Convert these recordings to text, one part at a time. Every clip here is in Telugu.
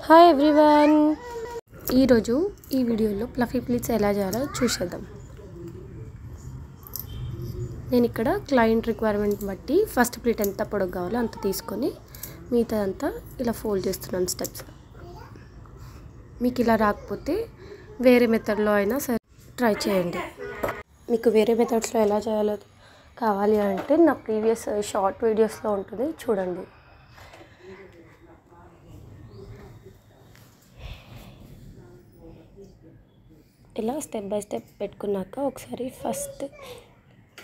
హాయ్ ఎవ్రీవన్, ఈరోజు ఈ వీడియోలో ప్లఫీ ప్లీట్స్ ఎలా చేయాలో చూసేద్దాం. నేను ఇక్కడ క్లయింట్ రిక్వైర్మెంట్ బట్టి ఫస్ట్ ప్లీట్ ఎంత పొడవు కావాలో అంత తీసుకొని మిగతాదంతా ఇలా ఫోల్డ్ చేస్తున్నాను స్టెప్స్. మీకు ఇలా రాకపోతే వేరే మెథడ్లో అయినా సరే ట్రై చేయండి. మీకు వేరే మెథడ్స్లో ఎలా చేయాలో కావాలి అంటే నా ప్రీవియస్ షార్ట్ వీడియోస్లో ఉంటుంది, చూడండి. ఇలా స్టెప్ బై స్టెప్ పెట్టుకున్నాక ఒకసారి ఫస్ట్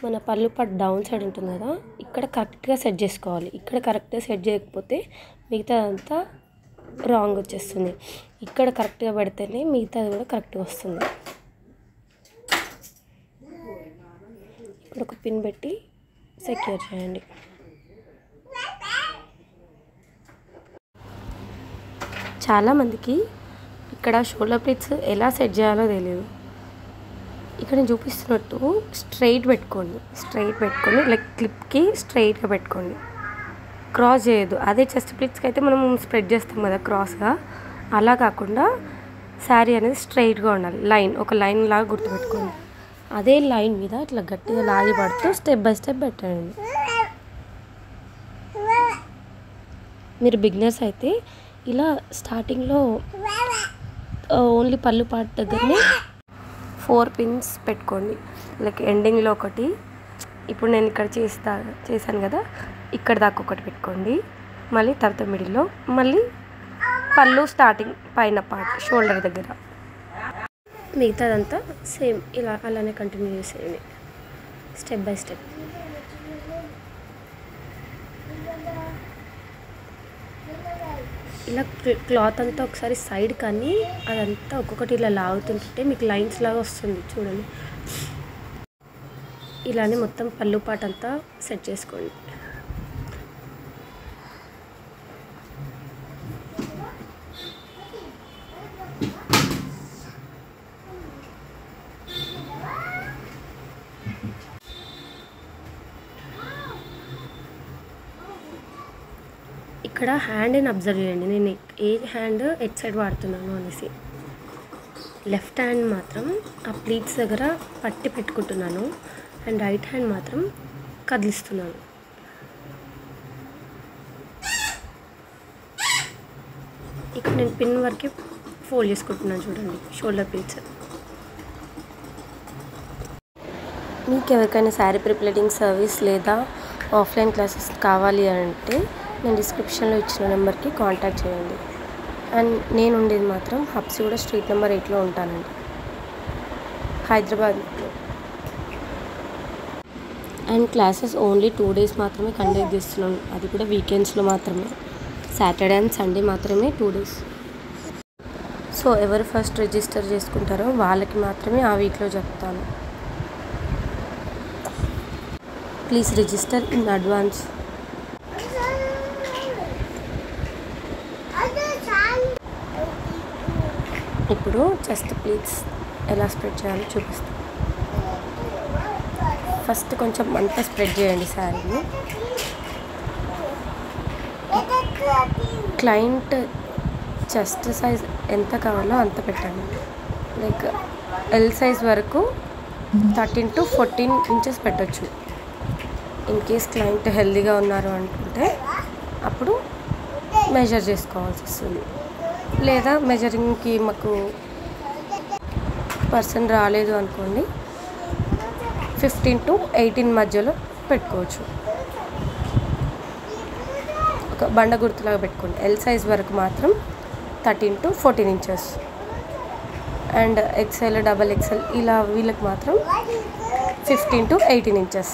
మన పళ్ళు పాటు డౌన్ సైడ్ ఉంటుంది కదా, ఇక్కడ కరెక్ట్గా సెట్ చేసుకోవాలి. ఇక్కడ కరెక్ట్గా సెట్ చేయకపోతే మిగతాదంతా రాంగ్ వచ్చేస్తుంది. ఇక్కడ కరెక్ట్గా పెడితేనే మిగతాది కూడా కరెక్ట్గా వస్తుంది. ఇక్కడ ఒక పిన్ పెట్టి సెక్యూర్ చేయండి. చాలామందికి ఇక్కడ షోల్డర్ ప్లీట్స్ ఎలా సెట్ చేయాలో తెలియదు. ఇక్కడ నేను చూపిస్తున్నట్టు స్ట్రైట్ పెట్టుకొని లైక్ క్లిప్కి స్ట్రైట్గా పెట్టుకోండి, క్రాస్ చేయొద్దు. అదే చెస్ట్ ప్లీట్స్కి అయితే మనం స్ప్రెడ్ చేస్తాం కదా క్రాస్గా, అలా కాకుండా శారీ అనేది స్ట్రైట్గా ఉండాలి. ఒక లైన్ లాగా గుర్తుపెట్టుకోండి. అదే లైన్ మీద ఇట్లా గట్టిగా లాగి పడుతూ స్టెప్ బై స్టెప్ పెట్టండి. మీరు బిగినర్స్ అయితే ఇలా స్టార్టింగ్లో ఓన్లీ పళ్ళు పార్ట్ దగ్గరనే 4 పిన్స్ పెట్టుకోండి. లైక్ ఎండింగ్లో ఒకటి, ఇప్పుడు నేను ఇక్కడ చేశాను కదా, ఇక్కడ దాకా ఒకటి పెట్టుకోండి. మళ్ళీ తర్వాత మిడిల్లో, మళ్ళీ పళ్ళు స్టార్టింగ్ పైన పార్ట్ షోల్డర్ దగ్గర, మిగతాదంతా సేమ్ ఇలా అలానే కంటిన్యూ చేసేయండి స్టెప్ బై స్టెప్. ఇలా క్లాత్ అంతా ఒకసారి సైడ్ కానీ అదంతా ఒక్కొక్కటి ఇలా లాగుతుంటే మీకు లైన్స్ లాగా వస్తుంది, చూడండి. ఇలానే మొత్తం పళ్ళు పాట అంతా సెట్ చేసుకోండి. ఇక్కడ హ్యాండ్ని అబ్జర్వ్ చేయండి. నేను ఏ హ్యాండ్ ఎట్ సైడ్ వాడుతున్నాను అనేసి. లెఫ్ట్ హ్యాండ్ మాత్రం ఆ ప్లీట్స్ దగ్గర పట్టి పెట్టుకుంటున్నాను, అండ్ రైట్ హ్యాండ్ మాత్రం కదిలిస్తున్నాను. ఇక్కడ నేను పిన్ వరకు ఫోల్డ్ చేసుకుంటున్నాను, చూడండి షోల్డర్ ప్లీట్స్. మీకు ఎవరికైనా శారీ ప్రిప్లేటింగ్ సర్వీస్ లేదా ఆఫ్లైన్ క్లాసెస్ కావాలి అంటే నేను డిస్క్రిప్షన్లో ఇచ్చిన నెంబర్కి కాంటాక్ట్ చేయండి. అండ్ నేను ఉండేది మాత్రం హబ్సిగూడ స్ట్రీట్ నెంబర్ 8లో ఉంటానండి, హైదరాబాద్లో. అండ్ క్లాసెస్ ఓన్లీ 2 days మాత్రమే కండక్ట్ చేస్తున్నాను, అది కూడా వీకెండ్స్లో మాత్రమే. సాటర్డే అండ్ సండే మాత్రమే 2 days. సో ఎవరు ఫస్ట్ రిజిస్టర్ చేసుకుంటారో వాళ్ళకి మాత్రమే ఆ వీక్లో చెప్తాను. Please register in advance. ఇప్పుడు చెస్ట్ ప్లీట్స్ ఎలా స్ప్రెడ్ చేయాలో చూపిస్తాను. ఫస్ట్ కొంచెం అంతా స్ప్రెడ్ చేయండి శారీని. క్లయింట్ చెస్ట్ సైజ్ ఎంత కావాలో అంత పెట్టండి. లైక్ ఎల్ సైజ్ వరకు 13 to 14 inches పెట్టచ్చు. ఇన్ కేస్ క్లయింట్ హెల్దీగా ఉన్నారు అనుకుంటే అప్పుడు మెజర్ చేసుకోవాల్సి వస్తుంది. లేదా మెజరింగ్కి మాకు పర్సన్ రాలేదు అనుకోండి, 15 to 18 మధ్యలో పెట్టుకోవచ్చు. ఒక బండ గుర్తులాగా పెట్టుకోండి. ఎల్ సైజ్ వరకు మాత్రం 13 to 14 inches, and XL, double XL ఇలా వీళ్ళకి మాత్రం 15 to 18 inches.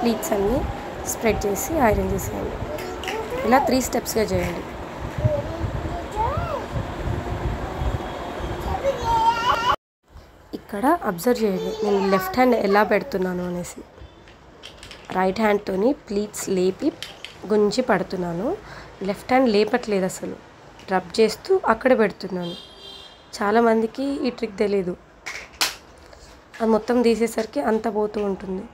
ప్లీట్స్ అన్నీ స్ప్రెడ్ చేసి ఐరన్ చేసేయండి. ఇలా 3 స్టెప్స్గా చేయండి. ఇక్కడ అబ్జర్వ్ చేయండి, నేను లెఫ్ట్ హ్యాండ్ ఎలా పెడుతున్నాను అనేసి. రైట్ హ్యాండ్తోని ప్లీట్స్ లేపి గుంజి పడుతున్నాను. లెఫ్ట్ హ్యాండ్ లేపట్లేదు, అసలు రబ్ చేస్తూ అక్కడ పెడుతున్నాను. చాలామందికి ఈ ట్రిక్ తెలీదు, అది మొత్తం తీసేసరికి అంత పోతూ ఉంటుంది.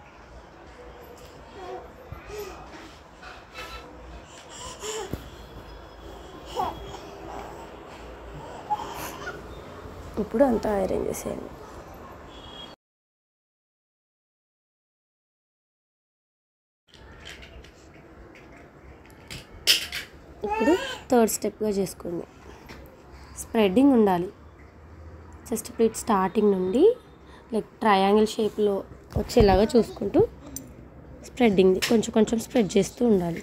ఇప్పుడు అంతా అరేంజ్ చేసేయండి. ఇప్పుడు థర్డ్ స్టెప్గా చేసుకోండి. స్ప్రెడ్డింగ్ ఉండాలి. చెస్ట్ ప్లీట్ స్టార్టింగ్ నుండి లైక్ ట్రయాంగిల్ షేప్లో వచ్చేలాగా చూసుకుంటూ స్ప్రెడ్డింగ్ కొంచెం కొంచెం స్ప్రెడ్ చేస్తూ ఉండాలి.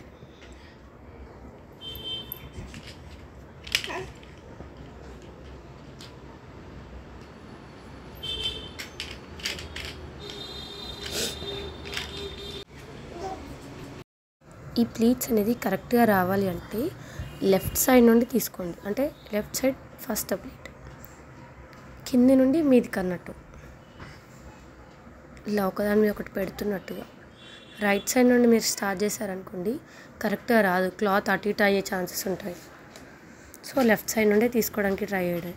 ఈ ప్లీట్స్ అనేది కరెక్ట్గా రావాలి అంటే లెఫ్ట్ సైడ్ నుండి తీసుకోండి. అంటే లెఫ్ట్ సైడ్ ఫస్ట్ ప్లీట్ కింది నుండి మీదికి అన్నట్టు ఇలా ఒకదాని మీద ఒకటి పెడుతున్నట్టుగా. రైట్ సైడ్ నుండి మీరు స్టార్ట్ చేశారనుకోండి కరెక్ట్గా రాదు, క్లాత్ అటు ఇటు అయ్యే ఛాన్సెస్ ఉంటాయి. సో లెఫ్ట్ సైడ్ నుండే తీసుకోవడానికి ట్రై చేయండి.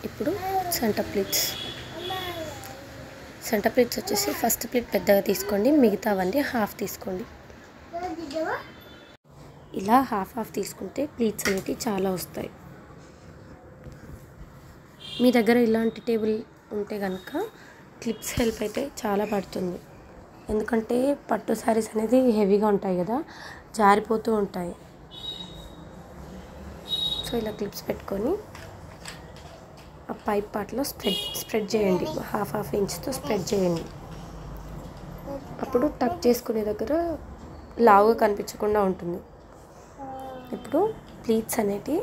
ఇప్పుడు సెంటర్ ప్లీట్స్ వచ్చేసి ఫస్ట్ ప్లీట్ పెద్దగా తీసుకోండి, మిగతావన్నీ హాఫ్ తీసుకోండి. ఇలా హాఫ్ తీసుకుంటే ప్లీట్స్ అనేవి చాలా వస్తాయి. మీ దగ్గర ఇలాంటి టేబుల్ ఉంటే కనుక క్లిప్స్ హెల్ప్ అయితే చాలా పడుతుంది. ఎందుకంటే పట్టు శారీస్ అనేది హెవీగా ఉంటాయి కదా, జారిపోతూ ఉంటాయి. సో ఇలా క్లిప్స్ పెట్టుకొని ఆ పైప్ పార్ట్లో స్ప్రెడ్ చేయండి. హాఫ్ ఇంచ్తో స్ప్రెడ్ చేయండి. అప్పుడు టక్ చేసుకునే దగ్గర లావుగా కనిపించకుండా ఉంటుంది. ఇప్పుడు ప్లీట్స్ అనేవి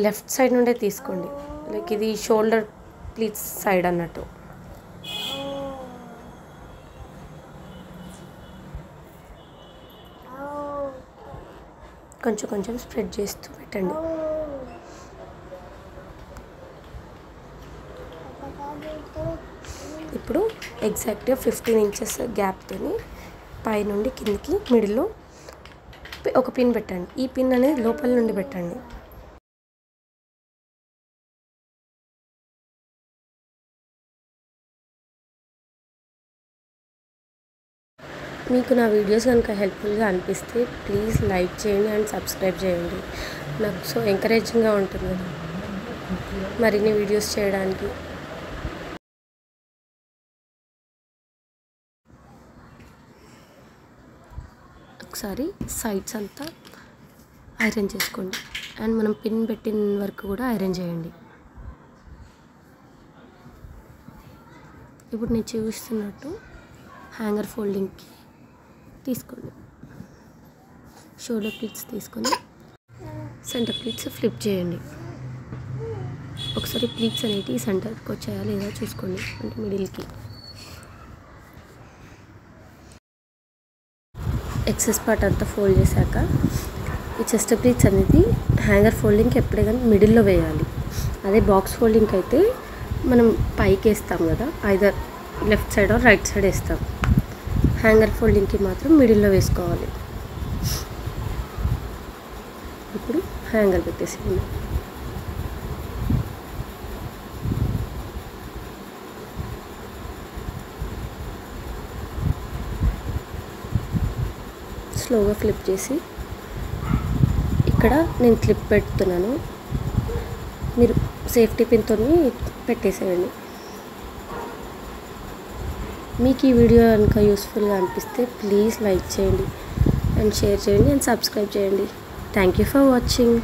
లెఫ్ట్ సైడ్ నుండే తీసుకోండి. లైక్ ఇది షోల్డర్ ప్లీట్స్ సైడ్ అన్నట్టు. కొంచెం కొంచెం స్ప్రెడ్ చేస్తూ పెట్టండి. ఇప్పుడు ఎగ్జాక్ట్గా 15 ఇంచెస్ గ్యాప్తోని పైనుండి కిందికి మిడిల్లో ఒక పిన్ పెట్టండి. ఈ పిన్ అనేది లోపల నుండి పెట్టండి. మీకు నా వీడియోస్ కనుక హెల్ప్ఫుల్గా అనిపిస్తే ప్లీజ్ లైక్ చేయండి అండ్ సబ్స్క్రైబ్ చేయండి. నాకు సో ఎంకరేజింగ్గా ఉంటుంది మరిన్ని వీడియోస్ చేయడానికి. ఒకసారి సైడ్స్ అంతా ఐరన్ చేసుకోండి అండ్ మనం పిన్ పెట్టిన వరకు కూడా ఐరన్ చేయండి. ఇప్పుడు నేను చూపిస్తున్నట్టు హ్యాంగర్ ఫోల్డింగ్కి తీసుకోండి. షోల్డర్ ప్లీట్స్ తీసుకొని సెంటర్ ప్లీట్స్ ఫ్లిప్ చేయండి. ఒకసారి ప్లీట్స్ అనేవి సెంటర్కి వచ్చాయా లేదా చూసుకోండి, అంటే మిడిల్కి. ఎక్సెస్ పార్ట్ అంతా ఫోల్డ్ చేశాక ఈ చెస్ట్ ప్లీట్స్ అనేది హ్యాంగర్ ఫోల్డింగ్కి ఎప్పుడే కానీ మిడిల్లో వేయాలి. అదే బాక్స్ ఫోల్డింగ్కి అయితే మనం పైకి వేస్తాం కదా, either left side or right side వేస్తాం. హ్యాంగర్ ఫోల్డింగ్కి మాత్రం మిడిల్లో వేసుకోవాలి. ఇప్పుడు హ్యాంగర్ పెట్టేసేయండి. స్లోగా ఫ్లిప్ చేసి ఇక్కడ నేను క్లిప్ పెడుతున్నాను, మీరు సేఫ్టీ పిన్తో పెట్టేసేయండి. మీకు ఈ వీడియో కనుక యూస్ఫుల్గా అనిపిస్తే ప్లీజ్ లైక్ చేయండి అండ్ షేర్ చేయండి అండ్ సబ్స్క్రైబ్ చేయండి. Thank you for watching.